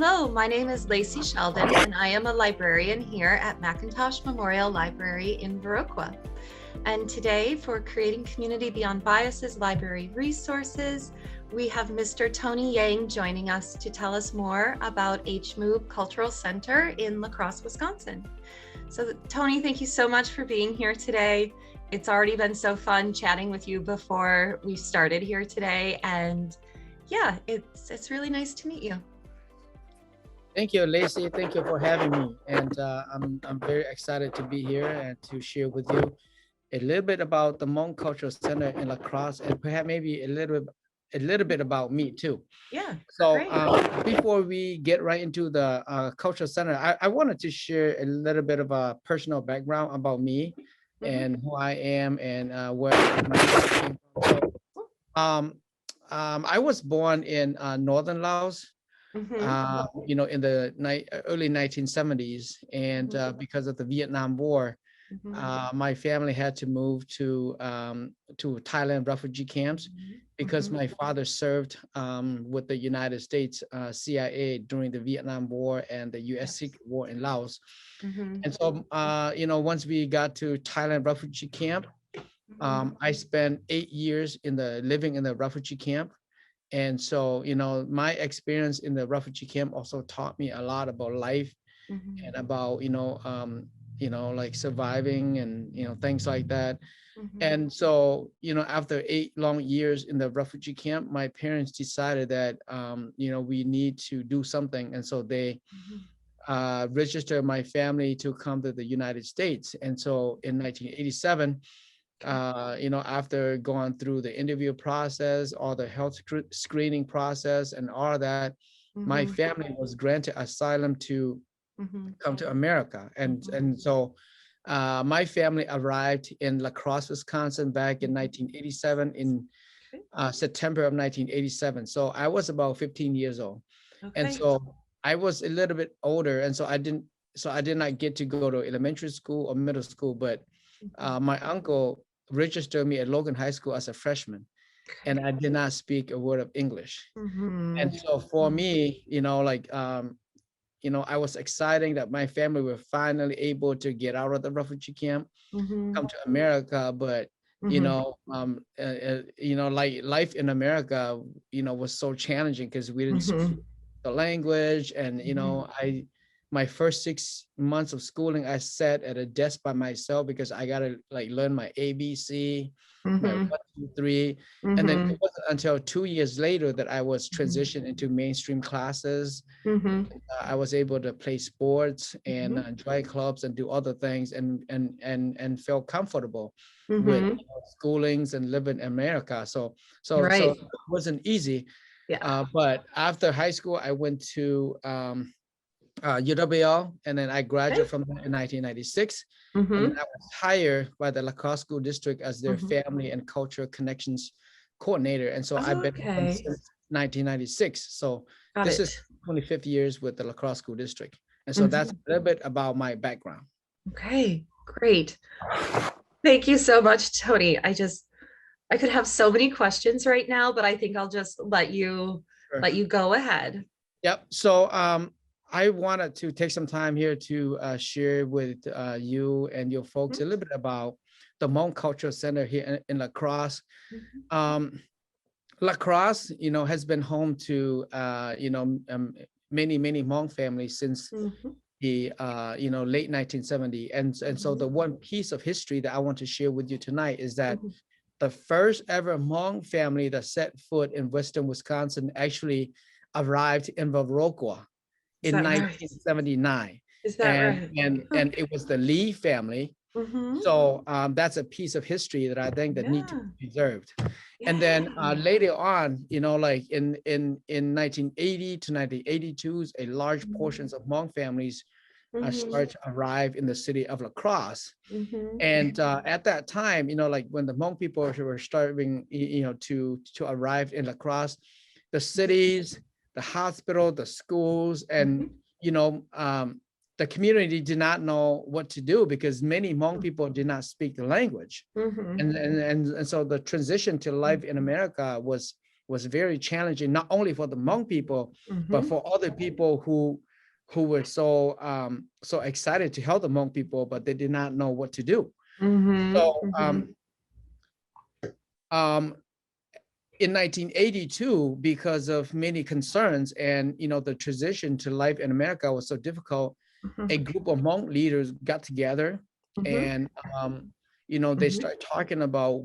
Hello, my name is Laci Sheldon, and I am a librarian here at McIntosh Memorial Library in Viroqua. And today, for Creating Community Beyond Biases Library Resources, we have Mr. Tony Yang joining us to tell us more about Hmong Cultural Center in LaCrosse, Wisconsin. So Tony, thank you so much for being here today. It's already been so fun chatting with you before we started here today. And yeah, it's really nice to meet you. Thank you, Laci. Thank you for having me. And I'm very excited to be here and to share with you a little bit about the Hmong Cultural Center in LaCrosse, and perhaps maybe a little bit about me too. Yeah. So Great. before we get right into the Cultural Center, I wanted to share a little bit of a personal background about me and who I am and where my family came from. So, I was born in northern Laos, in the early 1970s, and because of the Vietnam War, my family had to move to Thailand refugee camps because my father served with the United States CIA during the Vietnam War and the U.S. Secret War in Laos. And so, once we got to Thailand refugee camp, I spent 8 years living in the refugee camp. And so, my experience in the refugee camp also taught me a lot about life and about, like surviving and, things like that. And so, after 8 long years in the refugee camp, my parents decided that, we need to do something. And so they registered my family to come to the United States. And so in 1987, after going through the interview process, all the health screening process and all that, my family was granted asylum to come to America. And so my family arrived in LaCrosse, Wisconsin back in 1987, in September of 1987. So I was about 15 years old. Okay. And so I was a little bit older. And so I did not get to go to elementary school or middle school, but my uncle registered me at Logan High School as a freshman, and I did not speak a word of English. And so for me, I was excited that my family were finally able to get out of the refugee camp, come to America. But like life in America, was so challenging because we didn't speak the language, and my first 6 months of schooling, I sat at a desk by myself because I gotta learn my ABC, my 1, 2, 3, and then it wasn't until 2 years later that I was transitioned into mainstream classes. I was able to play sports and join clubs and do other things, and felt comfortable with schoolings and living in America. So it wasn't easy. Yeah. But after high school, I went to UWL, and then I graduated from there in 1996. And then I was hired by the LaCrosse School District as their Family and Cultural Connections Coordinator. And so I've been since 1996. So this is 25th years with the LaCrosse School District. And so that's a little bit about my background. Okay, great. Thank you so much, Tony. I could have so many questions right now, but I think I'll just let you go ahead. Yep. So I wanted to take some time here to share with you and your folks a little bit about the Hmong Cultural Center here in LaCrosse. LaCrosse, has been home to many Hmong families since the late 1970s. And so the one piece of history that I want to share with you tonight is that the first ever Hmong family that set foot in Western Wisconsin actually arrived in Viroqua in 1979. Is that right? And it was the Lee family. So that's a piece of history that I think that need to be preserved. And then later on, like in 1980 to 1982, a large portions of Hmong families started to arrive in the city of LaCrosse. And at that time, like when the Hmong people were starting, to arrive in LaCrosse, the cities, the hospital, the schools, and the community did not know what to do because many Hmong people did not speak the language. And so the transition to life in America was was very challenging, not only for the Hmong people, but for other people who were so excited to help the Hmong people, but they did not know what to do. So in 1982, because of many concerns and the transition to life in America was so difficult, a group of Hmong leaders got together and they start talking about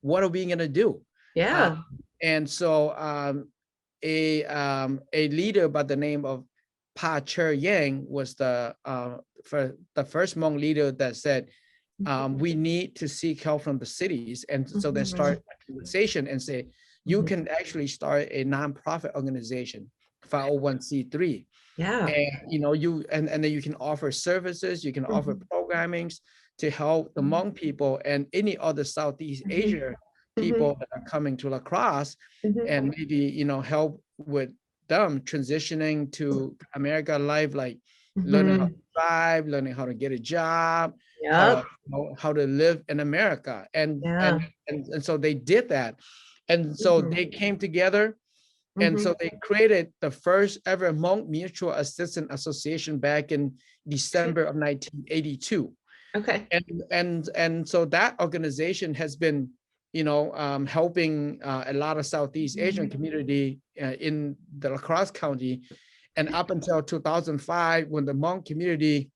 what are we going to do? And so a leader by the name of Pa Cher Yang was the first Hmong leader that said, we need to seek help from the cities. And so they start a conversation and say, you can actually start a nonprofit organization, 501c3. And then you can offer services, you can offer programmings to help the Hmong people and any other Southeast Asia people that are coming to LaCrosse, and maybe help with them transitioning to America life, like learning how to drive, learning how to get a job, how to live in America. And so they did that. And so they came together. And so they created the first ever Hmong Mutual Assistance Association back in December of 1982. And so that organization has been helping a lot of Southeast Asian community in the LaCrosse County. And up until 2005, when the Hmong community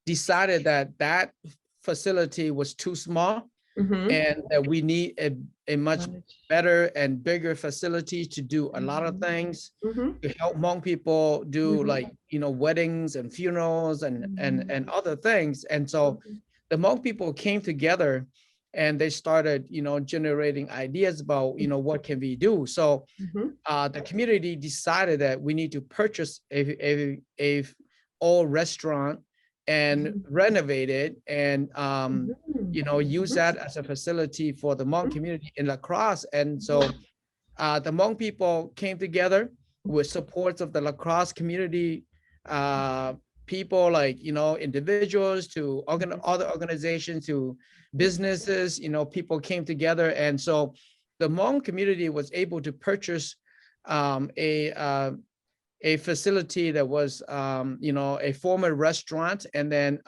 decided that facility was too small, and that we need a much better and bigger facility to do a lot of things to help Hmong people do like weddings and funerals and other things. And so the Hmong people came together and they started generating ideas about what can we do. So the community decided that we need to purchase a old restaurant and renovate it and use that as a facility for the Hmong community in LaCrosse. And so the Hmong people came together with supports of the LaCrosse community people, like individuals to other organizations, to businesses. People came together, and so the Hmong community was able to purchase a facility that was a former restaurant, and then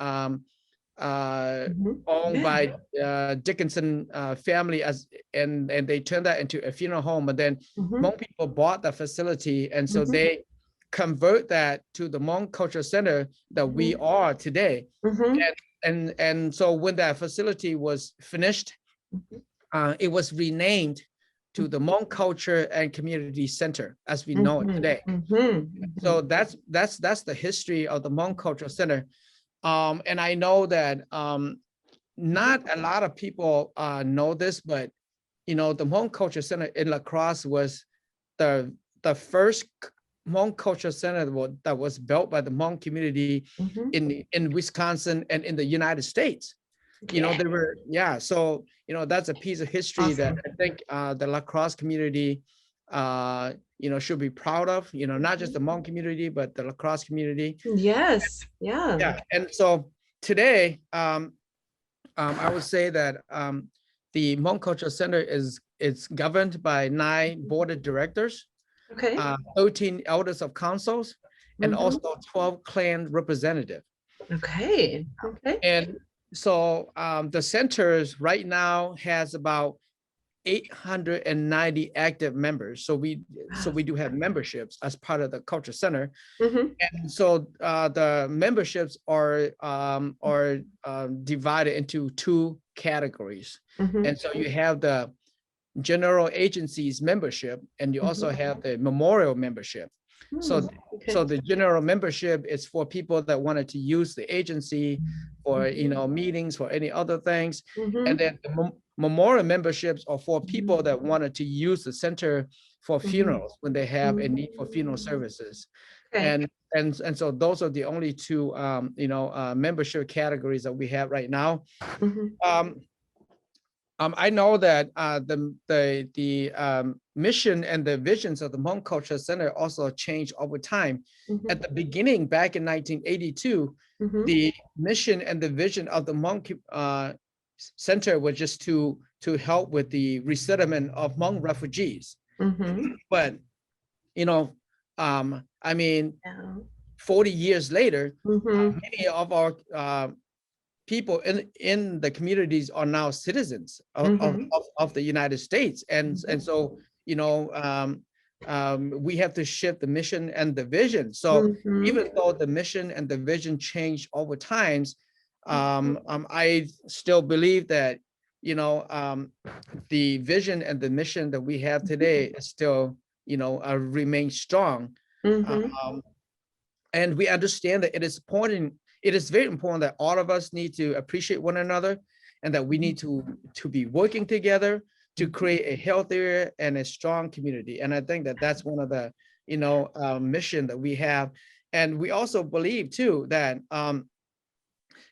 owned by Dickinson family, and they turned that into a funeral home. But then Hmong people bought the facility, and so they convert that to the Hmong Cultural Center that we are today. And so when that facility was finished, it was renamed to the Hmong Culture and Community Center as we know it today. So that's the history of the Hmong Cultural Center. And I know that not a lot of people know this, but the Hmong Cultural Center in LaCrosse was the first Hmong Cultural Center that was built by the Hmong community in Wisconsin and in the United States. There were, so that's a piece of history that I think the LaCrosse community should be proud of, not just the Hmong community, but the LaCrosse community. And so today, I would say that the Hmong Cultural Center is governed by 9 board of directors, 13 elders of councils, and also 12 clan representatives. And so the centers right now has about 890 active members. So we do have memberships as part of the Culture Center. And so the memberships are divided into 2 categories. And so you have the general agencies membership, and you also have the memorial membership. So the general membership is for people that wanted to use the agency for meetings, for any other things. And then the memorial memberships are for people that wanted to use the center for funerals when they have a need for funeral services. And so those are the only 2 membership categories that we have right now. I know that the mission and the visions of the Hmong Cultural Center also changed over time. At the beginning, back in 1982, the mission and the vision of the Hmong Center was just to to help with the resettlement of Hmong refugees. Mm-hmm. But, you know, I mean, Yeah. 40 years later, Mm-hmm. many of our people in the communities are now citizens Mm-hmm. of the United States. And so, you know, we have to shift the mission and the vision. So Mm-hmm. even though the mission and the vision change over times, I still believe that, you know, the vision and the mission that we have today is still, you know, remain strong. Mm-hmm. Um, and we understand that it is important, it is very important that all of us need to appreciate one another, and that we need to be working together to create a healthier and a strong community. And I think that that's one of the, you know, mission that we have. And we also believe too that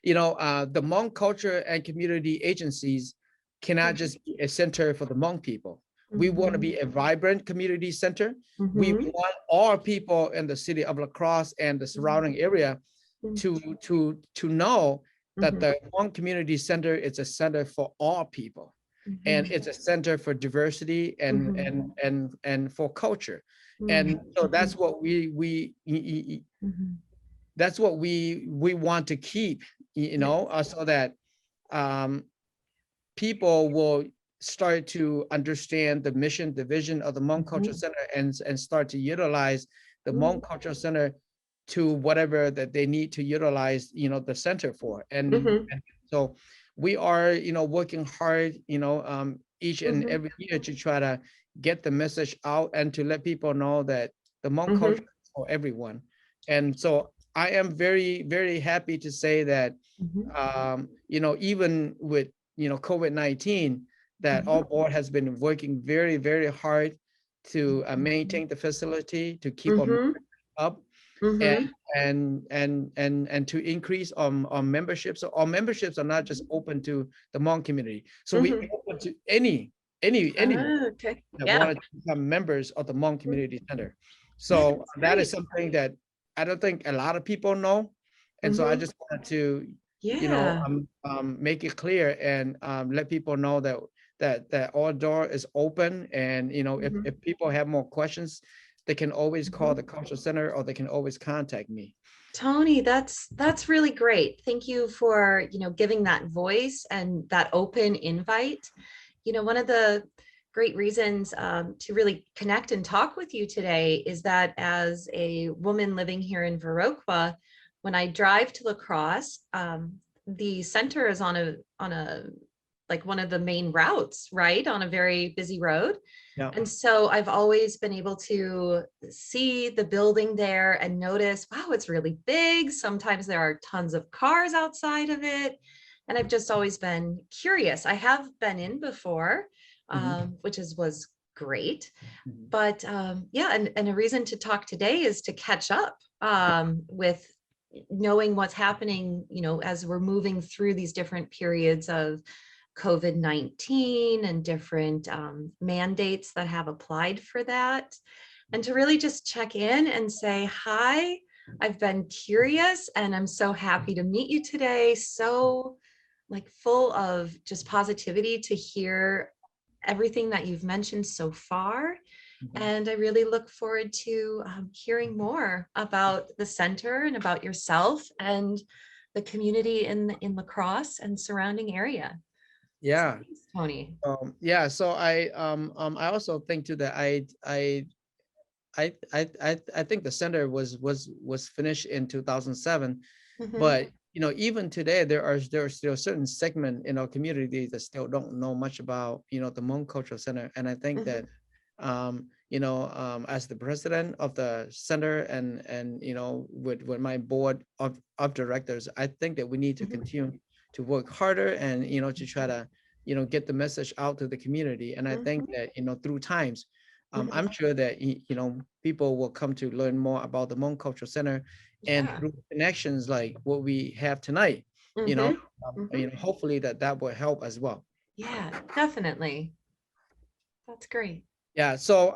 you know, the Hmong culture and community agencies cannot just be a center for the Hmong people. We want to be a vibrant community center. We Mm-hmm. want all people in the city of LaCrosse and the surrounding area to know that the Hmong Community Center is a center for all people, and it's a center for diversity and for culture. And so that's what that's what we want to keep, you know, so that people will start to understand the mission, the vision of the Hmong Cultural Center, and start to utilize the Hmong Cultural Center to whatever that they need to utilize, you know, the center for. And so we are, you know, working hard, you know, each and every year to try to get the message out and to let people know that the Hmong culture is for everyone. And so I am very, very happy to say that, you know, even with, you know, COVID-19, that our board has been working very, very hard to maintain the facility, to keep them up, and to increase on memberships. So our memberships are not just open to the Hmong community. So we open to anyone Okay. that Yeah. wanted to become members of the Hmong Community Center. Yeah, So that's that is great. something that I don't think a lot of people know. And so I just wanted to, you know, Yeah. make it clear and let people know that that our door is open. And, you know, if people have more questions, they can always call the cultural center, or they can always contact me. Tony, that's really great. Thank you for, you know, giving that voice and that open invite. You know, one of the great reasons to really connect and talk with you today is that as a woman living here in Viroqua, when I drive to LaCrosse, the center is on a like one of the main routes, right, on a very busy road. Yeah. And so I've always been able to see the building there and notice, wow, it's really big. Sometimes there are tons of cars outside of it. And I've just always been curious. I have been in before, which was great. But yeah, and a reason to talk today is to catch up with knowing what's happening, you know, as we're moving through these different periods of COVID-19 and different mandates that have applied for that. And to really just check in and say, hi, I've been curious and I'm so happy to meet you today. So like full of just positivity to hear everything that you've mentioned so far. And I really look forward to hearing more about the center and about yourself and the community in LaCrosse and surrounding area. Yeah. So thanks, Tony. Yeah. So I also think too that I think the center was finished in 2007, but you know, even today there are still certain segment in our community that still don't know much about, you know, the Hmong Cultural Center. And I think that you know, as the president of the center and you know, with my board of directors, I think that we need to continue to work harder and, you know, to try to, you know, get the message out to the community. And I think that, you know, through times, I'm sure that, you know, people will come to learn more about the Hmong Cultural Center, and through connections like what we have tonight, you know, hopefully that will help as well. Yeah, definitely. That's great. Yeah. So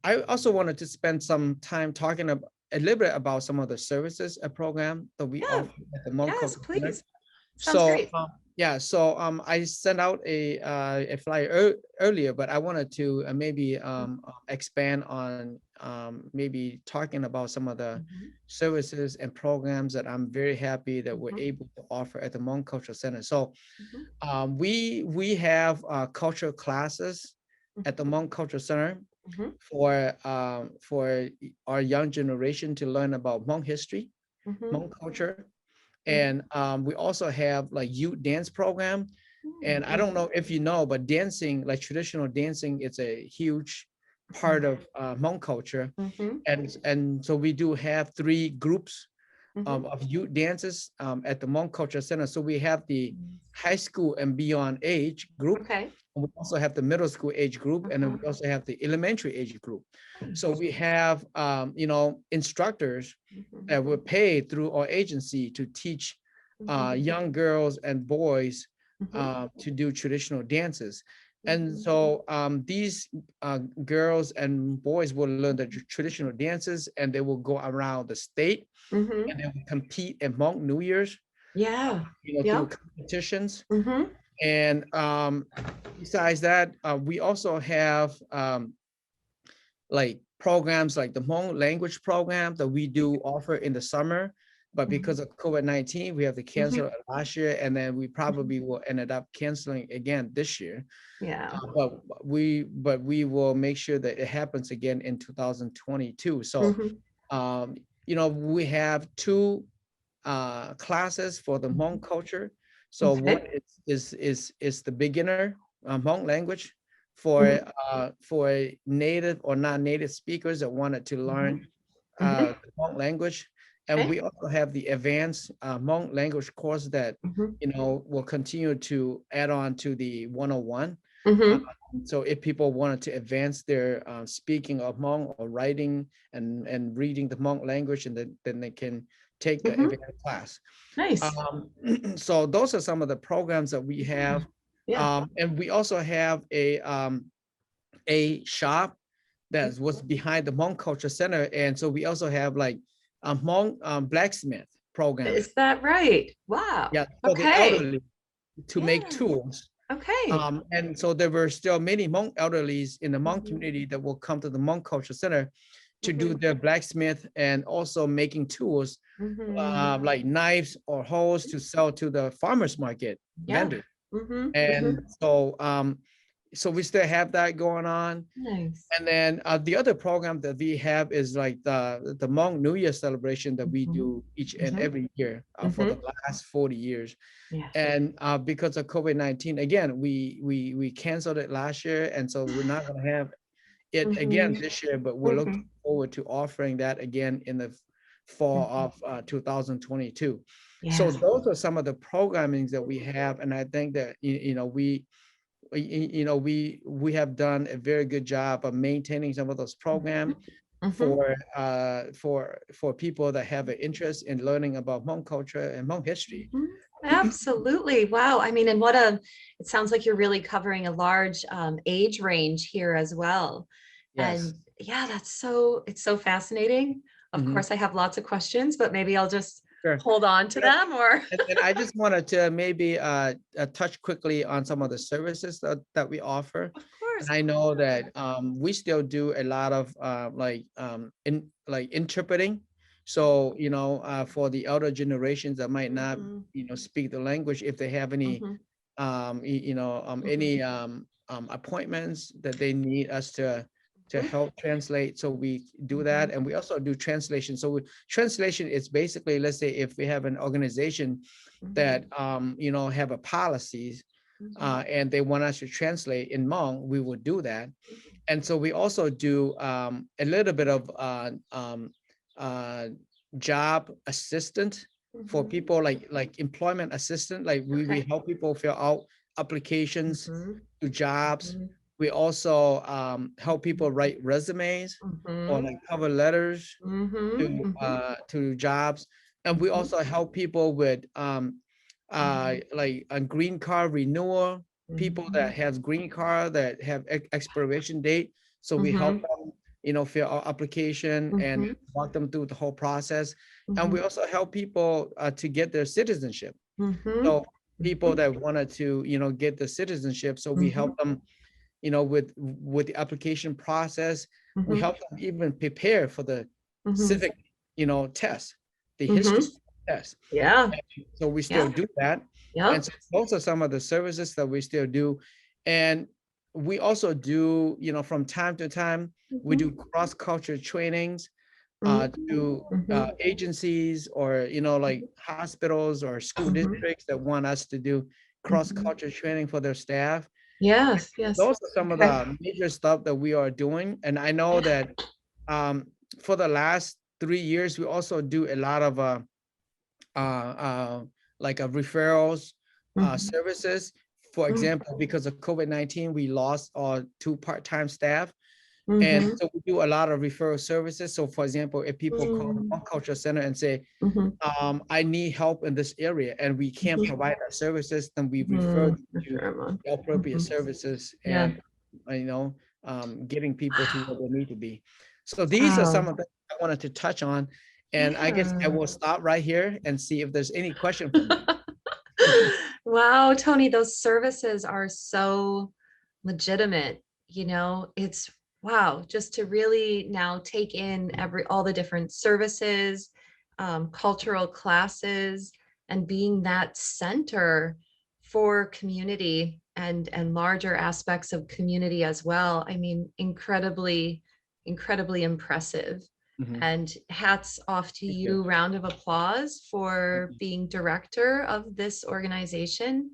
I also wanted to spend some time talking about a little bit about some of the services program that we offer at the Hmong Yes, Cultural Center. please. Sounds So great. Yeah, so I sent out a flyer earlier, but I wanted to maybe expand on maybe talking about some of the Mhm, services and programs that I'm very happy that we're mhm, able to offer at the Hmong Cultural Center. So mhm, we have cultural classes at the Hmong Cultural Center mhm, for our young generation to learn about Hmong history, mhm, Hmong culture, mhm, and we also have like youth dance program. And I don't mhm, know if you know, but dancing, like traditional dancing, it's a huge part of Hmong culture. mhm, And so we do have three groups mhm. of youth dances at the Hmong Cultural Center. So we have the high school and beyond age group. Okay. And we also have the middle school age group, and then we Mhm. also have the elementary age group. So Nice. we have, instructors Mhm, that were paid through our agency to teach mhm, young girls and boys mhm, to do traditional dances. And mhm, so these girls and boys will learn the traditional dances, and they will go around the state mhm. and they will compete in Hmong New Year's, Yeah. through Yep. competitions. Mhm, And besides that, we also have like programs like the Hmong language program that we do offer in the summer. But because mhm, of COVID-19, we have to cancel mhm, it last year, and then we mhm. probably will end up canceling again this year. Yeah. But we will make sure that it happens again in 2022. So Mhm. we have two classes for the Hmong Mhm. culture. So one Okay. is the beginner Hmong language for Mhm, native or non-native speakers that wanted to mhm, learn mhm. the Hmong language. And Okay. we also have the advanced Hmong language course that Mhm, will continue to add on to the 101. Uh, mhm, so if people wanted to advance their speaking of Hmong or writing and reading the Hmong language, and then they can take the mhm. advanced class. Nice. Um, so those are some of the programs that we Yeah. have. Yeah. And we also have a shop that was behind the Hmong Culture Center. And so we also have like a Hmong blacksmith program. Is that right? Wow. Yeah, for the Okay. elderly to make Yeah. tools. Okay. And so there were still many Hmong elderlies in the Hmong Mhm, community that will come to the Hmong Culture Center to do mhm, their blacksmith and also making tools mhm. like knives or hoes to sell to the farmers market Yeah. vendor. Mhm, And mhm. so we still have that going on. Nice. And then the other program that we have is like the Hmong New Year celebration that we Mhm, do each and mhm, every year for the mhm. last 40 years. Yes. And because of COVID-19, again, we canceled it last year, and so we're not going to have it again Mhm, this year. But we're looking mhm. forward to offering that again in the fall Mhm. of 2022. So Yes. those are some of the programmings that we have, and I think that we have done a very good job of maintaining some of those programs Mhm. for people that have an interest in learning about Hmong culture and Hmong history. Mhm. Absolutely. Wow. I mean, and it sounds like you're really covering a large age range here as well. Yes. And yeah, it's so fascinating. Of Mhm. course, I have lots of questions, but maybe I'll just Sure. hold on to Yeah, them or. and I just wanted to maybe touch quickly on some of the services that we offer. Of And course, of I course. know that we still do a lot of interpreting. So for the elder generations that might not Mhm, speak the language, if they have any mhm, any mhm, appointments that they need us to mhm, help translate. So we do that, mhm, and we also do translation. So translation is basically, let's say if we have an organization mhm, that have a policies mhm, and they want us to translate in Hmong, we will do that. mhm, And so we also do a little bit of uh, job assistant for mhm. people like employment assistant. Like we Okay. help people fill out applications Mhm, to jobs. mhm, We also help mhm, people write resumes or mhm, like cover letters mhm, mhm, to jobs. And we mhm, also help people with mhm, like a green card renewal, people that mhm, has green card that have expiration date. So we help mhm, them, fill out application and mhm, walk them through the whole process. And we mhm, also help people to get their citizenship. mhm. So people that wanted to, get the citizenship. So we help them, with the application process. We help them even prepare for the civic, test, the history test. Yeah. So we still do that. And Yep. so those are some of the services that we still do. And we also do, from time to time, we do cross-culture trainings to agencies or, like hospitals or school districts that want us to do cross-culture training for their staff. Yes, yes. Those are some of the major stuff that we are doing. And I know that for the last 3 years, we also do a lot of like referrals services. For example, because of COVID-19, we lost our 2 part-time staff. And so we do a lot of referral services. So for example, if people call the Hmong Cultural Center and say, I need help in this area and we can't provide our services, then we refer them to the appropriate services and, getting people to where they need to be. So these are some of the I wanted to touch on. And I guess I will stop right here and see if there's any question for me. Wow, Tony, those services are so legitimate. It's wow, just to really now take in all the different services, cultural classes, and being that center for community and larger aspects of community as well. I mean, incredibly impressive. And hats off to you. Round of applause for being director of this organization.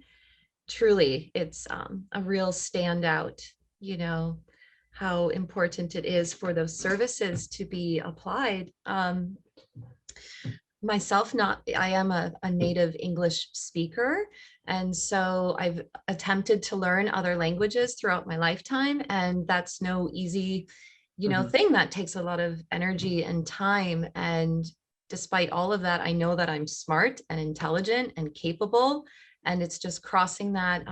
Truly, it's a real standout, how important it is for those services to be applied. Myself, I am a native English speaker. And so I've attempted to learn other languages throughout my lifetime. And that's no easy thing. That takes a lot of energy and time. And despite all of that, I know that I'm smart and intelligent and capable. And it's just crossing that,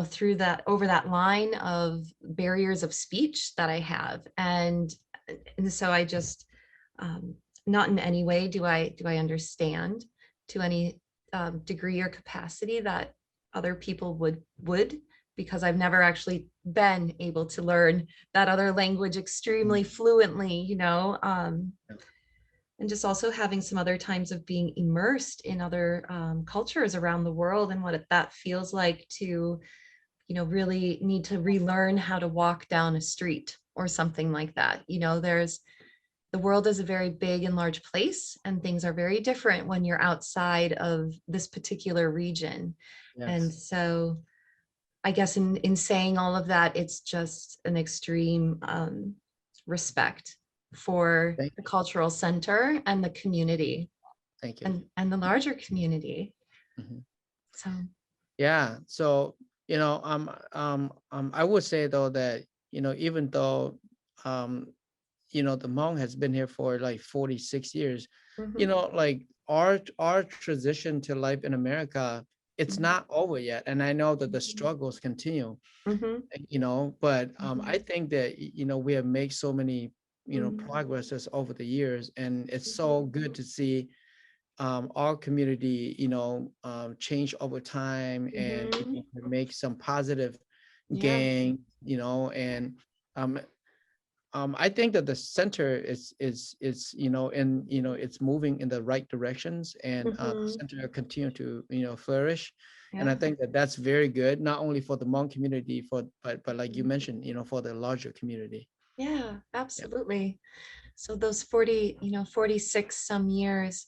through that, over that line of barriers of speech that I have. And so I just, not in any way do I understand to any degree or capacity that other people would, because I've never actually been able to learn that other language extremely fluently, and just also having some other times of being immersed in other cultures around the world and what that feels like to, really need to relearn how to walk down a street or something like that. The world is a very big and large place, and things are very different when you're outside of this particular region. Yes. And so I guess in saying all of that, it's just an extreme respect for the cultural center and the community. Thank you. And the larger community. So yeah, so I would say though that even though the Hmong has been here for like 46 years, like our transition to life in America, it's not over yet. And I know that the struggles continue, but I think that, we have made so many, progresses over the years. And it's so good to see our community, change over time and make some positive gain, and I think that the center is and it's moving in the right directions, and the center continue to flourish. And I think that that's very good, not only for the Hmong community, but like you mentioned, for the larger community. Yeah, absolutely. So those 46 some years,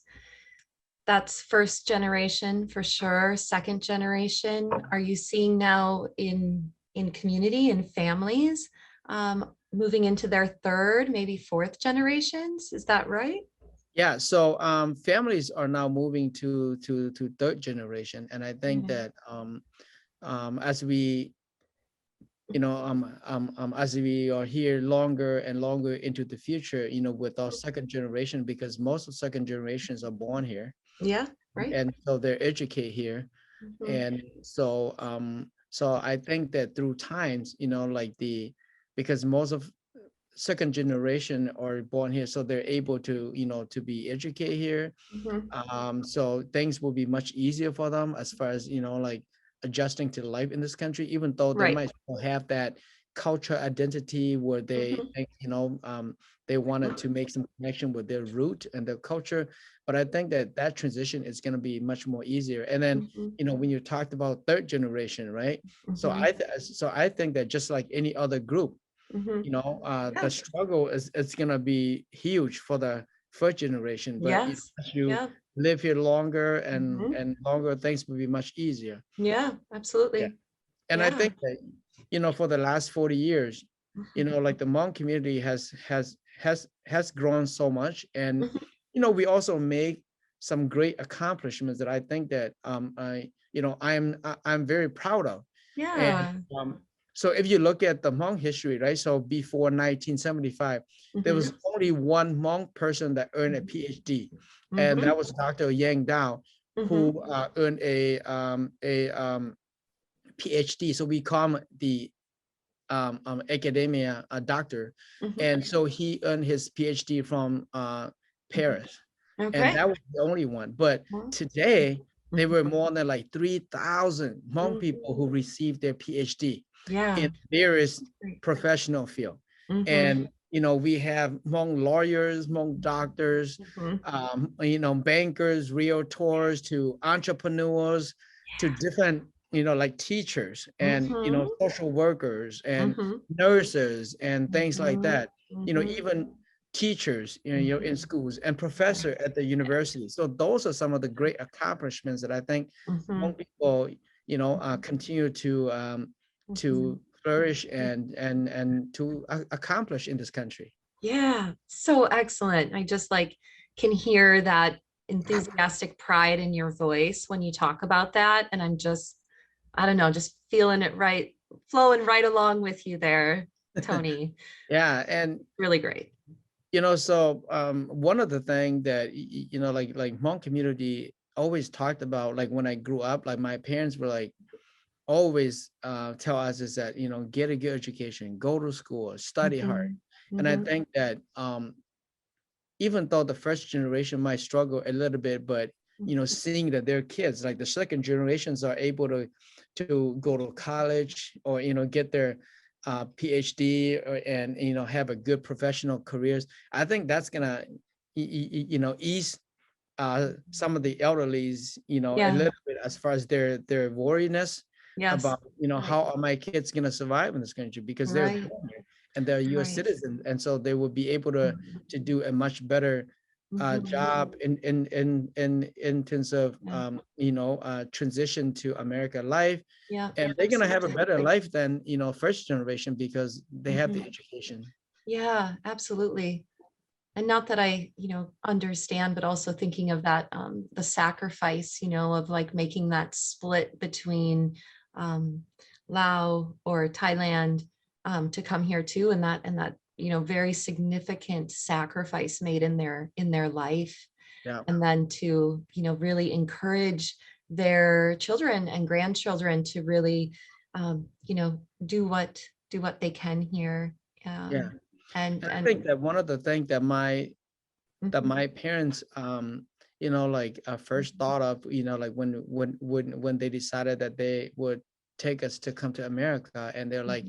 that's first generation for sure. Second generation, are you seeing now in community and families moving into their third, maybe fourth generations? Is that right? Yeah, so families are now moving to third generation, and I think that as we as we are here longer and longer into the future, with our second generation, because most of second generations are born here. Yeah, right. And so they're educated here. And so so I think that through times, because most of second generation are born here, so they're able to, to be educated here. So things will be much easier for them as far as, like adjusting to life in this country, even though they Right. might still have that cultural identity where they think, they wanted to make some connection with their root and their culture. But I think that that transition is going to be much more easier. And then, when you talked about third generation, right? So I think that just like any other group, the struggle is it's gonna be huge for the first generation, but Yes. as you Yeah. live here longer and longer, things will be much easier. Yeah, Yeah. absolutely. And I Yeah. think that, for the last 40 years, like the Hmong community has grown so much. And, we also make some great accomplishments that I think that I'm very proud of. And Yeah. so if you look at the Hmong history, right? So before 1975, there was only one Hmong person that earned a PhD, and that was Dr. Yang Dao, who earned a PhD. So we call him the academia doctor. And so he earned his PhD from Paris. And Okay. that was the only one. But today, there were more than like 3,000 Hmong people who received their PhD Yeah. in various professional field. And, we have Hmong lawyers, Hmong doctors, bankers, realtors, to entrepreneurs, to different, like teachers and, social workers and nurses and things like that, even teachers, in schools and professor at the university. So those are some of the great accomplishments that I think Hmong people, continue to flourish and to accomplish in this country. Yeah, so excellent. I just like can hear that enthusiastic pride in your voice when you talk about that. And I'm just, I don't know, just feeling it right, flowing right along with you there, Tony. Yeah, and Really great. so one of the things that like Hmong community always talked about, like when I grew up, like my parents were like always tell us is that get a good education, go to school, study hard. And I think that even though the first generation might struggle a little bit, but seeing that their kids, like the second generations, are able to go to college or get their PhD and have a good professional careers, I think that's gonna ease some of the elderlies a Yeah. little bit as far as their worriness Yes. about how are my kids gonna survive in this country, because they're Right. born here and they're U.S. Right. citizens, and so they will be able to do a much better job in terms of transition to America life, Yeah. and they're gonna have a better life than first generation because they have the education. Yeah, absolutely. And not that I, understand, but also thinking of that, the sacrifice, of like making that split between Lao or Thailand to come here too, and that very significant sacrifice made in their life, Yeah. and then to really encourage their children and grandchildren to really do what they can here. Yeah. And And I and think that one of the things that my parents like first thought of like when they decided that they would take us to come to America, and they're like,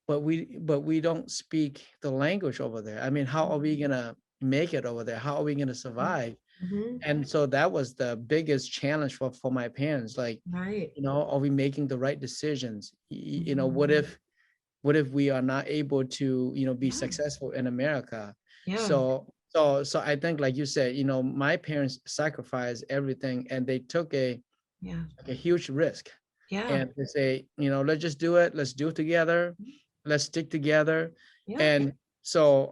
but we don't speak the language over there. I mean, how are we gonna make it over there? How are we gonna survive? Mhm. And so that was the biggest challenge for my parents, like, Right. are we making the right decisions? Mhm. What if we are not able to be Yeah. successful in America? Yeah. So I think, like you said, my parents sacrificed everything, and they took Yeah. a huge risk, Yeah. and they say, let's just do it, let's do it together, let's stick together. Yeah. And so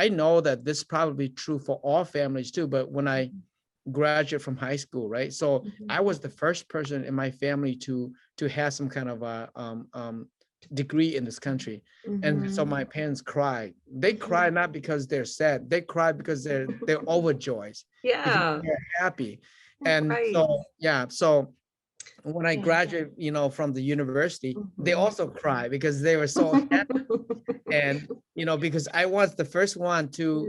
I know that this is probably true for all families too, but when I graduate from high school, right? So I was the first person in my family to have some kind of a degree in this country. And so my parents cried. They cry not because they're sad, they cry because they're overjoyed, because Yeah. they're happy. And Right. so yeah, so when I Yeah. graduate, from the university, they Mhm. also cry because they were so happy. And, because I was the first one to,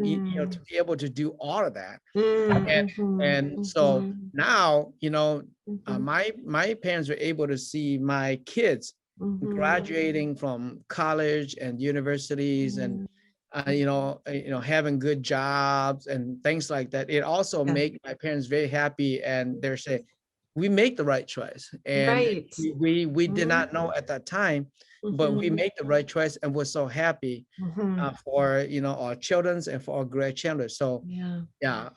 to be able to do all of that. And, Mhm. so Mhm. now, Mhm. my parents were able to see my kids Mhm. graduating from college and universities, and Mhm. having good jobs and things like that. It also Yeah. make my parents very happy, and they're saying we make the right choice, and Right. we did Mhm. not know at that time, but we Mhm. make the right choice, and we're so happy Mhm. for our children's and for our grandchildren. So Yeah. yeah,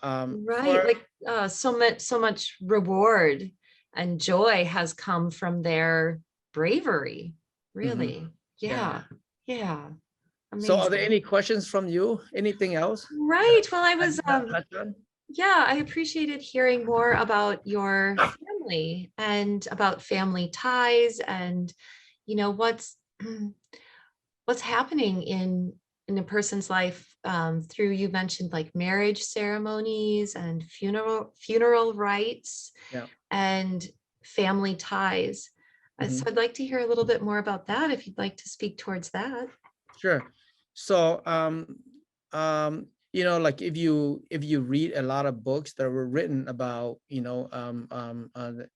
Right. for Like so much reward and joy has come from their bravery. mhm, Really. yeah. Yeah. Yeah. So are there Amazing. any questions from you? Anything else that Right. Well, I did not touch on? yeah, I appreciated hearing more about your family and about family ties and, what's what's happening in a person's life through, you mentioned like marriage ceremonies and funeral rites Yeah. and family ties. So Mhm. I'd like to hear a little bit more about that if you'd like to speak towards that. Sure. So, like if you read a lot of books that were written about, the Mhm.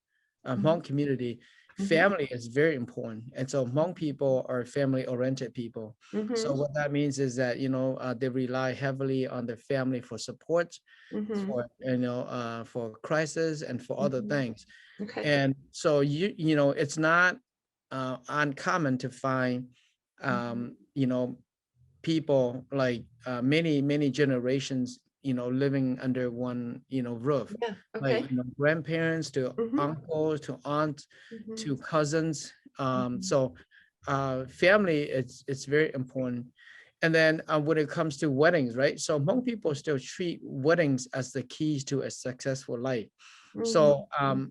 Hmong community, Mhm. family is very important. And so Hmong people are family-oriented people. So Mhm. what that means is that, they rely heavily on their family for support, Mhm. for crisis and for other Mhm. things. Okay. And so it's not uncommon to find Mhm. people like many generations living under one roof, Yeah. like Okay. grandparents to Mhm. uncles to aunts Mhm. to cousins. Mhm. So family, it's very important. And then when it comes to weddings, right, so Hmong people still treat weddings as the keys to a successful life. Mhm. So Mhm.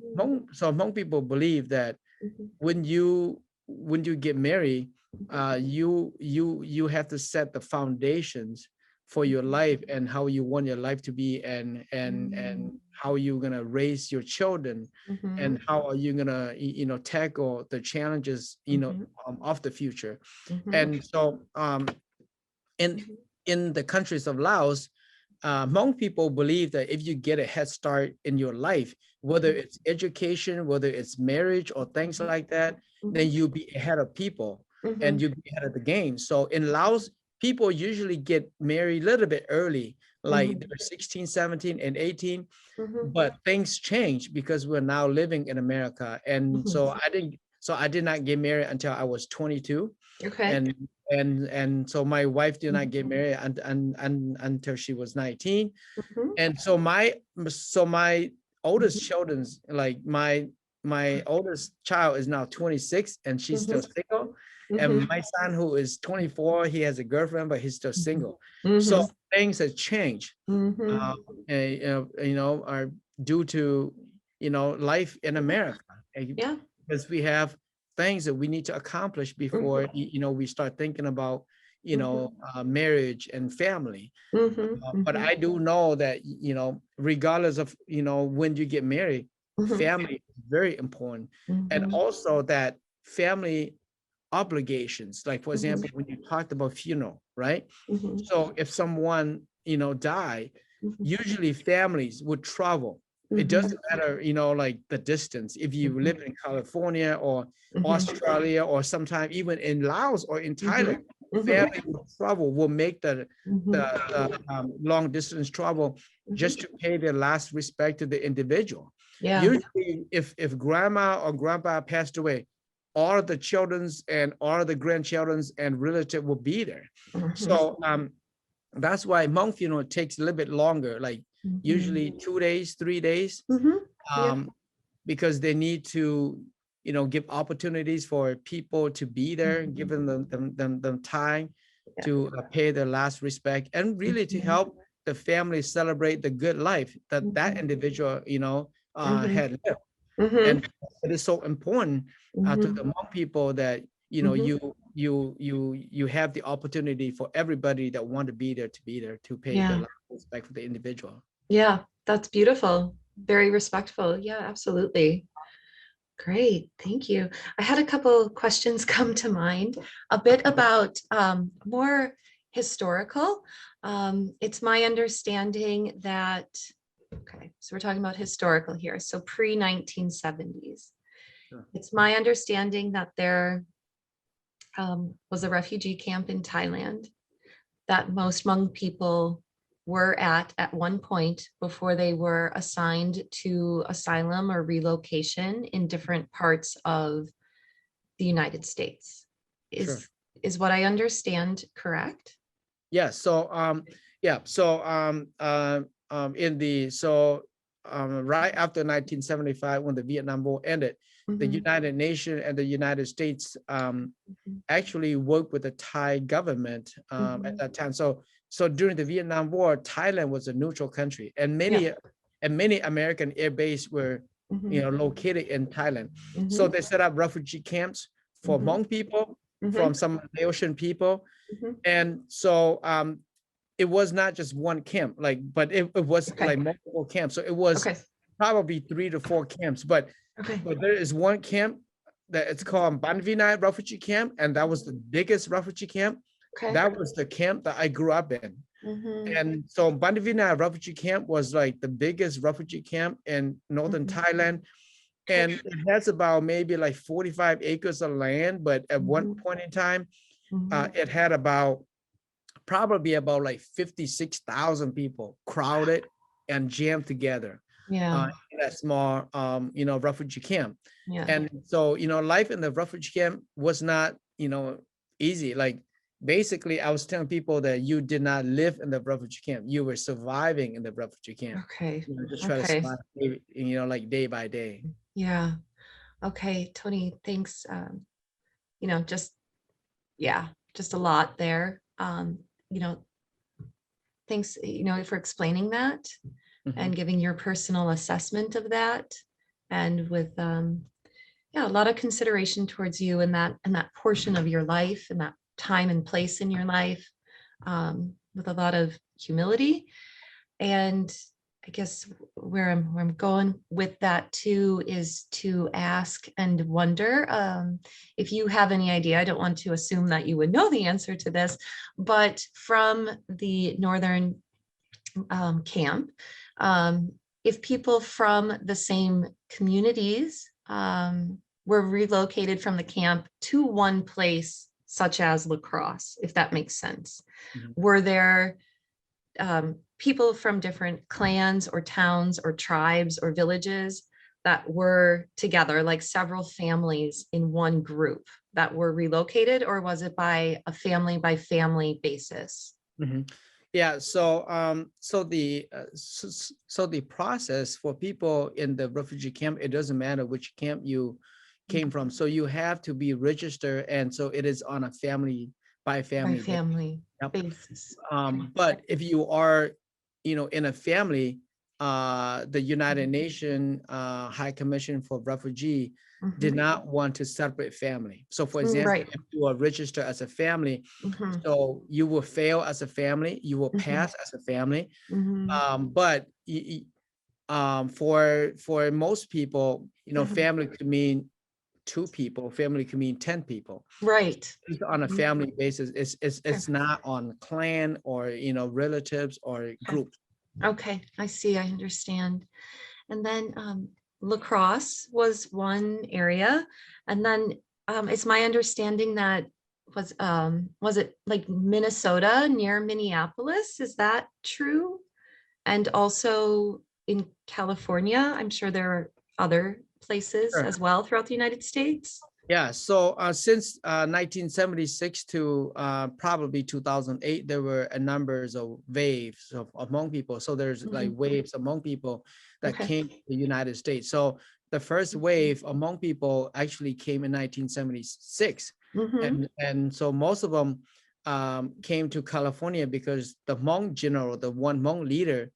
Hmong people believe that Mhm. when you get married, you have to set the foundations for your life and how you want your life to be, and Mhm. how you're gonna raise your children, and Mhm. how are you gonna tackle the challenges Mhm. of the future. Mhm. And so in in the countries of Laos, Hmong people believe that if you get a head start in your life, whether Mhm. it's education, whether it's marriage or things like that, then Mhm. you'll be ahead of people, and Mhm. you'll be ahead of the game. So in Laos, people usually get married a little bit early, like Mhm. they're 16, 17, and 18. Mhm. But things change because we're now living in America. And Mhm. so I did not get married until I was 22. Okay. And so my wife did not get Mhm. married until she was 19. Mhm. And so my oldest Mhm. children's, like my oldest child is now 26 and she's Mhm. still single. And Mhm. my son, who is 24, he has a girlfriend, but he's still Mhm. single. So Mhm. things have changed, Mhm. are due to life in America. Yeah. Because we have things that we need to accomplish before Mhm. we start thinking about Mhm. marriage and family. Mhm. But Mhm. I do know that regardless of when you get married, Mhm. family is very important. And Mhm. also that family obligations, like for Mhm. example when you talked about funeral, right? Mhm. So if someone die, Mhm. usually families would travel. It Mhm. doesn't matter, like the distance. If you Mhm. live in California or Mhm. Australia, or sometimes even in Laos or in Thailand, Mhm. Mhm. family will travel, will make Mhm. the long distance travel Mhm. just to pay their last respect to the individual. Yeah. Usually, if grandma or grandpa passed away, all the children's and all the grandchildren's and relative will be there. Mhm. So that's why Hmong funeral takes a little bit longer, like Mhm. usually 2 days, 3 days, Mhm. Yeah. um, because they need to, give opportunities for people to be there, giving Mhm. them time Yeah. to pay their last respect, and really to Mhm. help the family celebrate the good life that Mhm. individual, Mhm. had lived. Mhm. And it is so important to the Mhm. Hmong people that Mhm. you have the opportunity for everybody that want to be there to pay their Yeah. last respect for the individual. Yeah. That's beautiful. Very respectful. Yeah, absolutely. Great, thank you. I had a couple questions come to mind, a bit about more historical. It's my understanding that, okay, so we're talking about historical here, so pre-1970s. Sure. It's my understanding that there was a refugee camp in Thailand that most Hmong people were at one point before they were assigned to asylum or relocation in different parts of the United States. Sure. Is what I understand correct? Yeah. So yeah. So in the right after 1975, when the Vietnam War ended, the Mhm, United Nations and the United States mhm, actually worked with the Thai government at mhm. that time. So during the Vietnam War, Thailand was a neutral country, and Yeah. many American air bases were Mhm, located in Thailand. So mhm, they set up refugee camps for mhm, Hmong people, from mhm, some Laotian people, mhm. and so it was not just one camp, like, but it was Okay. like multiple camps. So it was Okay. probably 3 to 4 camps, but Okay. there is one camp that it's called Ban Vinai refugee camp, and that was the biggest refugee camp. Okay. That was the camp that I grew up in. Mhm, And so Ban Vinai refugee camp was like the biggest refugee camp in northern mhm. Thailand. Okay. And it has about maybe like 45 acres of land, but at one Mhm, point in time, mhm. it had probably about like 56,000 people crowded and jammed together Yeah. in that small, refugee camp. Yeah. And so, life in the refugee camp was not, easy. Like, basically, I was telling people that you did not live in the refugee camp. You were surviving in the refugee camp. Okay. Just try to Okay. survive, like day by day. Yeah. Okay, Tony, thanks. Just yeah, just a lot there. You know, thanks, for explaining that Mhm. and giving your personal assessment of that. And with yeah, a lot of consideration towards you and that portion of your life and that time and place in your life, with a lot of humility. And I guess where I'm going with that too is to ask and wonder, if you have any idea. I don't want to assume that you would know the answer to this, but from the northern camp, um, if people from the same communities were relocated from the camp to one place, such as LaCrosse, if that makes sense, Mhm. were there people from different clans or towns or tribes or villages that were together, like several families in one group that were relocated, or was it by family basis? Mhm. Yeah, so the process for people in the refugee camp, it doesn't matter which camp you came from. So you have to be registered, and so it is on a family by By family basis. family Yep. basis. Okay. But if you are, in a family, the United Mhm. Nations High Commission for Refugee did Mhm. not want to separate family. So, for Mm, example, right. if you are registered as a family, Mhm. so you will fail as a family, you will Mhm. pass as a family. Mhm. But for most people, Mhm. family could mean 2 people, family could mean 10 people. Right. It's on a Mhm. family basis. Okay. It's not on clan or relatives or Okay. group. Okay. I see. I understand. And then LaCrosse was one area. And then it's my understanding that was it like Minnesota near Minneapolis? Is that true? And also in California, I'm sure there are other places Sure. as well throughout the United States. Yeah, so since 1976 to probably 2008, there were a numbers of waves of Hmong people. So there's like Mhm. waves of Hmong people that Okay. came to the United States. So the first wave of Hmong people actually came in 1976, Mm-hmm. and so most of them came to California because the Hmong general, the one Hmong leader,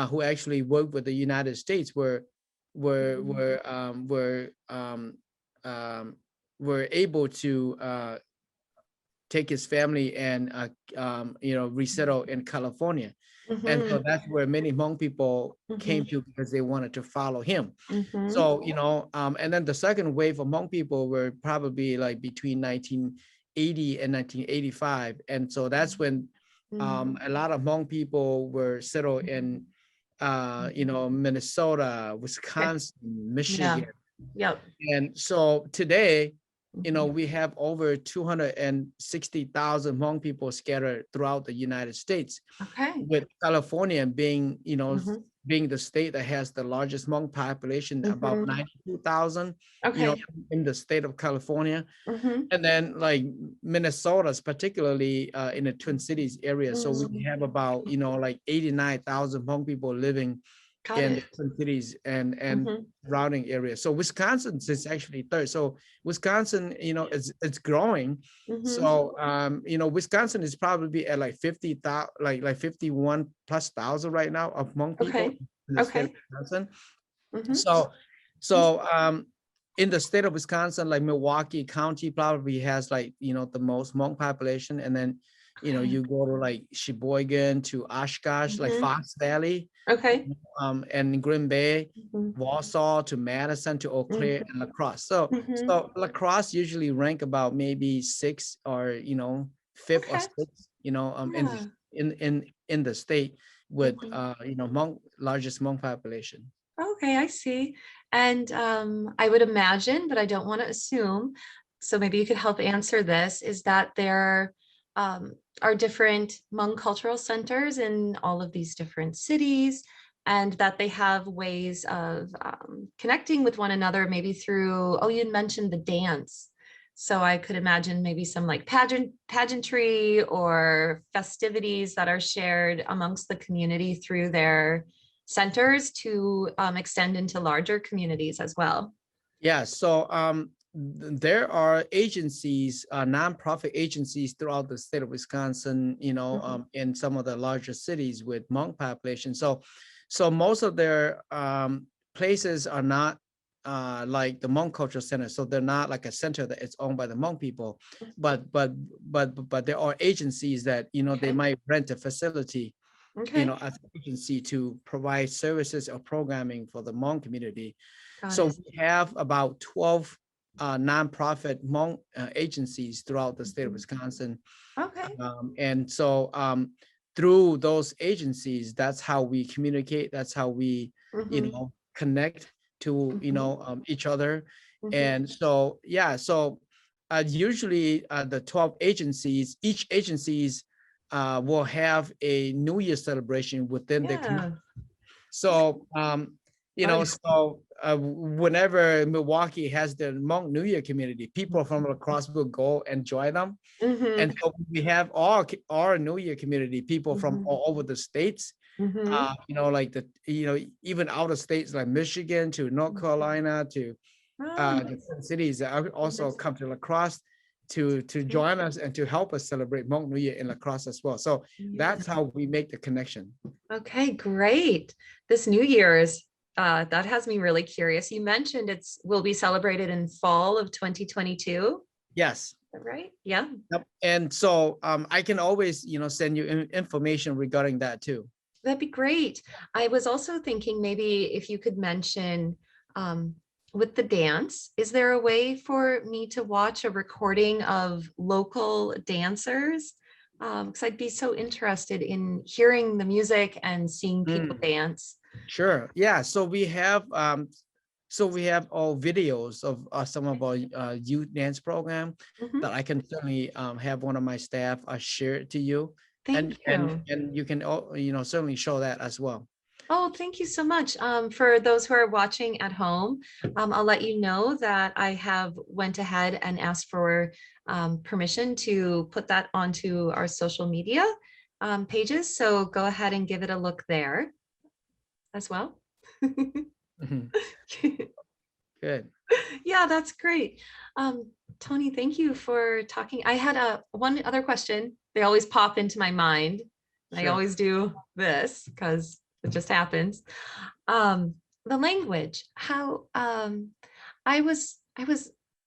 who actually worked with the United States, were were um, were um, um, were able to take his family and resettle in California. And so Mhm. that's where many Hmong people came Mhm. to because they wanted to follow him. Mhm. So, and then the second wave of Hmong people were probably like between 1980 and 1985. And so that's when Mhm. a lot of Hmong people were settled in, Minnesota, Okay. Wisconsin, Yeah. Michigan. Yep. And so today, Mhm. we have over 260,000 Hmong people scattered throughout the United States, Okay. with California being, Mhm. being the state that has the largest Hmong population, about Mhm. 92,000, Okay. in the state of California. Mhm. And then like Minnesota's particularly in the Twin Cities area. So we Mm. have about, like 89,000 Hmong people living Got in the it. Twin Cities and Mhm. surrounding areas. So Wisconsin is actually third. So Wisconsin, it's growing. Mhm. So Wisconsin is probably at like 50,000, like 51 plus thousand right now of Hmong people Okay. in the state of Okay. Wisconsin. Mhm. So so in the state of Wisconsin, like Milwaukee County probably has like, the most Hmong population. And then, Okay. you go to like Sheboygan to Oshkosh, like Mhm. Fox Valley, Okay. and Green Bay, Mhm. Warsaw to Madison to Eau Claire Mhm. and LaCrosse. So Mhm. LaCrosse usually rank about maybe six or fifth or Okay. sixth, Yeah. in the state with Mhm. Hmong largest Hmong population. Okay, I see. And I would imagine, but I don't want to assume, so maybe you could help answer this, is that there are different Hmong cultural centers in all of these different cities, and that they have ways of connecting with one another, maybe through, oh, you mentioned the dance. So I could imagine maybe some like pageantry or festivities that are shared amongst the community through their centers to extend into larger communities as well. Yeah, so there are agencies, nonprofit agencies throughout the state of Wisconsin, Mhm. in some of the larger cities with Hmong population. So most of their places are not like the Hmong Cultural Center. So they're not like a center that is owned by the Hmong people, but there are agencies that they Okay. might rent a facility, Okay. as an agency to provide services or programming for the Hmong community. Got So it. we have about 12 nonprofit Hmong agencies throughout the state of Mhm. Wisconsin. Okay. And so through those agencies, that's how we communicate. That's how we, Mhm. connect to, Mhm. each other. Mhm. And so, yeah, so usually the 12 agencies, each agencies will have a New Year celebration within the community. Yeah. Okay. So, Fun. whenever Milwaukee has the Hmong New Year community, people from LaCrosse will go and join them. Mhm. And so we have our New Year community, people from Mhm. all over the states, Mhm. like even out of states like Michigan to North Carolina to Oh, the nice. Twin cities that also Nice. come to LaCrosse to Yeah. join us and to help us celebrate Hmong New Year in LaCrosse as well. So Yeah. that's how we make the connection. Okay, great. This New Year's, that has me really curious. You mentioned it's will be celebrated in fall of 2022, Yes. right? Yeah. Yep. And so I can always, send you information regarding that too. That'd be great. I was also thinking maybe if you could mention um, with the dance, is there a way for me to watch a recording of local dancers? Because I'd be so interested in hearing the music and seeing people Mm, dance. sure. Yeah. So we have all videos of some of our youth dance program Mhm. that I can certainly have one of my staff share it to you, and Thank and you. and you can certainly show that as well. Oh, thank you so much. For those who are watching at home, I'll let you know that I have went ahead and asked for permission to put that onto our social media pages. So go ahead and give it a look there as well. Mhm. Good. Yeah, that's great. Tony, thank you for talking. I had one other question. They always pop into my mind. I Sure. always do this because it just happens. Um, the language, how I was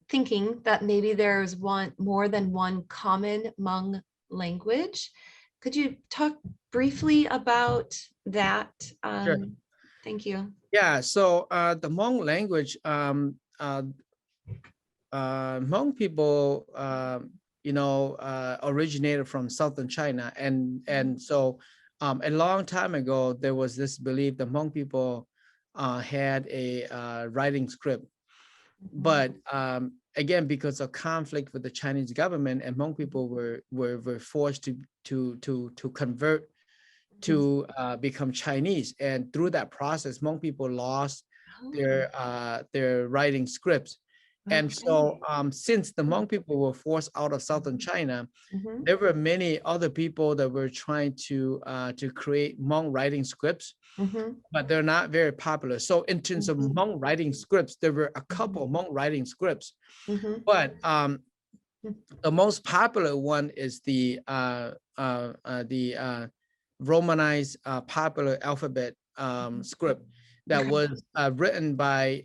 thinking that maybe there's more than one common Hmong language. Could you talk briefly about that? Sure. Thank you. Yeah. So the Hmong language, Hmong people, originated from southern China, and so a long time ago there was this belief that Hmong people had a writing script, but again, because of conflict with the Chinese government, and Hmong people were forced to convert to become Chinese, and through that process, Hmong people lost their writing scripts. And so since the Hmong people were forced out of southern China, there were many other people that were trying to create Hmong writing scripts, but they're not very popular. So in terms of Hmong writing scripts, there were a couple of Hmong writing scripts, but the most popular one is the Romanized popular alphabet script that was written by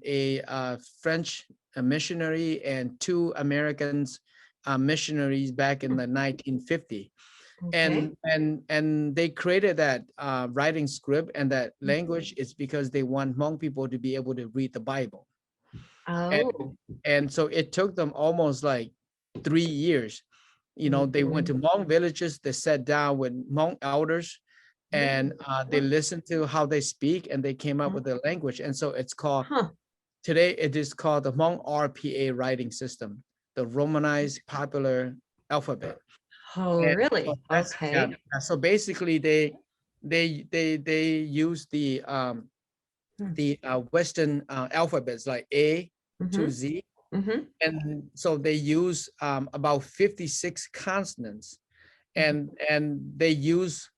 a French missionary and two Americans missionaries back in the 1950s. And they created that writing script and that language is because they want Hmong people to be able to read the Bible. And so it took them almost like 3 years. They went to Hmong villages, they sat down with Hmong elders, and they listened to how they speak, and they came up with a language. And so it's called, today it is called the Hmong RPA writing system, the Romanized popular alphabet. Really? So Okay. yeah. So basically they use the Western alphabets like A to Z. And so they use about 56 consonants, and they use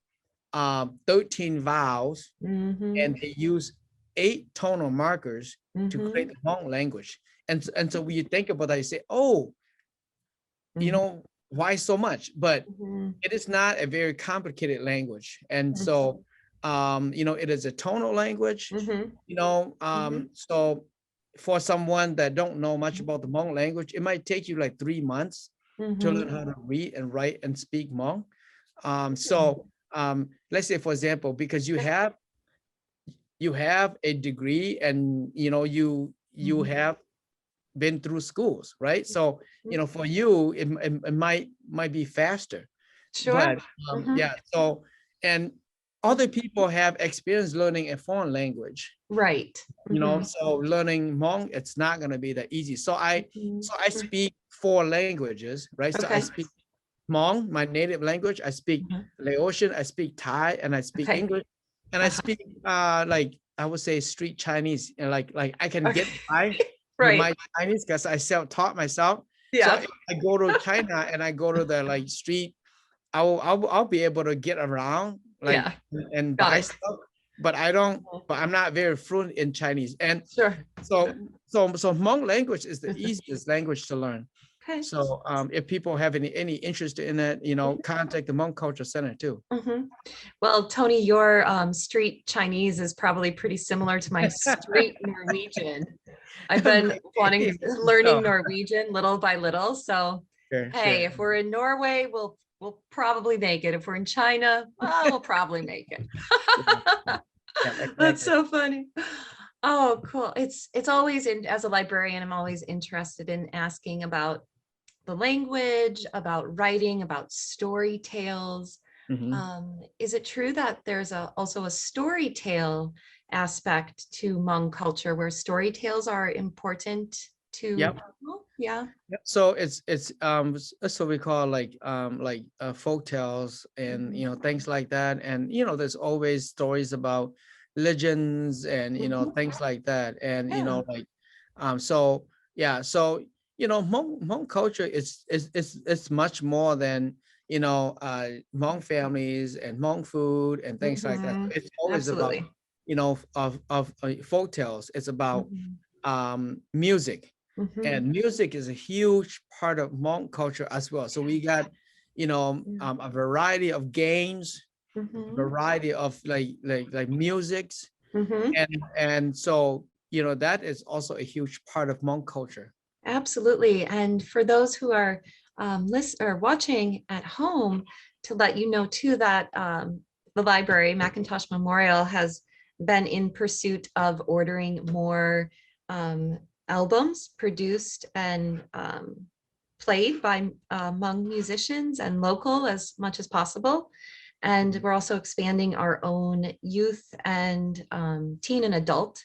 13 vowels, and they use 8 tonal markers to create the Hmong language. And so when you think about that, you say, oh, why so much? But it is not a very complicated language. And so, it is a tonal language, so for someone that don't know much about the Hmong language, it might take you like 3 months to learn how to read and write and speak Hmong. Let's say, for example, because you have a degree and you have been through schools, right? So for you it might be faster. But yeah, so, and other people have experience learning a foreign language, right? So learning Hmong, it's not going to be that easy. So I speak 4 languages, right? So I speak Hmong, my native language. I speak Laotian, I speak Thai, and I speak English, and I speak like I would say street Chinese, and like I can get by with my Chinese because I self-taught myself. So if I go to China and I go to the like street, I'll be able to get around and buy stuff, but I'm not very fluent in Chinese. And so Hmong language is the easiest language to learn. So if people have any interest in it, contact the Hmong Cultural Center too. Well, Tony, your street Chinese is probably pretty similar to my street Norwegian. I've been learning Norwegian little by little. So hey, if we're in Norway, we'll probably make it. If we're in China, we'll probably make it. That's so funny. Oh, cool. It's always, as a librarian, I'm always interested in asking about the language, about writing, about story tales. Is it true that there's also a story tale aspect to Hmong culture where story tales are important to people? So it's so we call like folk tales and things like that, and there's always stories about legends and things like that, and so Hmong culture is much more than Hmong families and Hmong food and things like that. It's always about of folk tales. It's about music. And music is a huge part of Hmong culture as well. So we got, a variety of games, variety of like musics, and so that is also a huge part of Hmong culture. Absolutely. And for those who are or watching at home, to let you know too that the library, Macintosh Memorial, has been in pursuit of ordering more um, albums produced and played by Hmong musicians and local as much as possible. And we're also expanding our own youth and teen and adult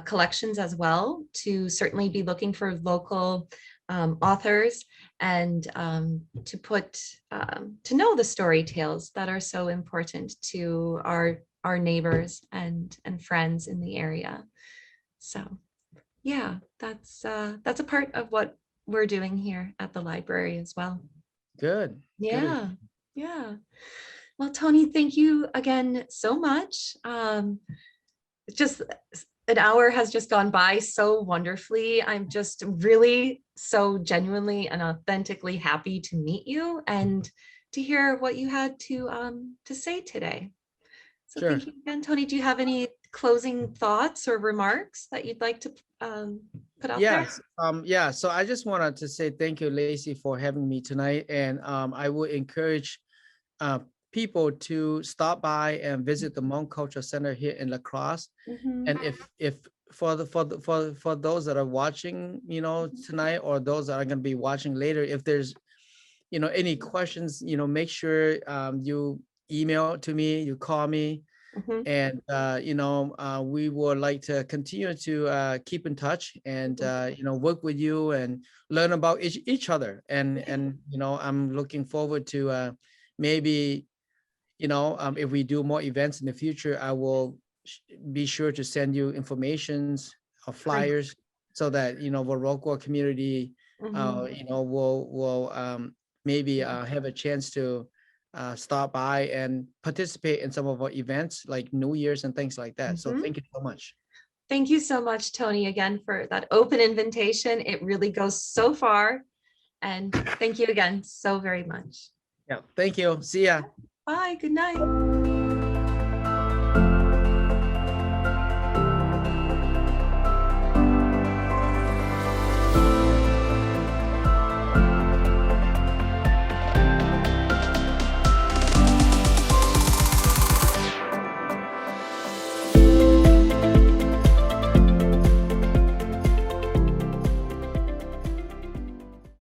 collections as well, to certainly be looking for local authors and to put to know the story tales that are so important to our neighbors and friends in the area. So yeah, that's a part of what we're doing here at the library as well. Good. Good. Yeah, yeah. Well, Tony, thank you again so much. Just an hour has just gone by so wonderfully. I'm just really so genuinely and authentically happy to meet you and to hear what you had to say today. So Sure. thank you again, Tony. Do you have any closing thoughts or remarks that you'd like to put out there? Yes. Yeah. So I just wanted to say thank you, Laci, for having me tonight. And I would encourage uh, people to stop by and visit the Hmong Cultural Center here in LaCrosse. Mhm. And if for those that are watching, tonight, or those that are going to be watching later, if there's any questions, make sure you email to me, you call me, Mhm. and we would like to continue to keep in touch and work with you and learn about each other. And I'm looking forward to maybe if we do more events in the future, I will be sure to send you informations or Great. flyers so that the local community Mhm. will maybe have a chance to stop by and participate in some of our events like New Year's and things like that. So Mhm. thank you so much. Thank you so much, Tony, again for that open invitation. It really goes so far. And thank you again so very much. Yeah, thank you. See ya. Bye. Good night.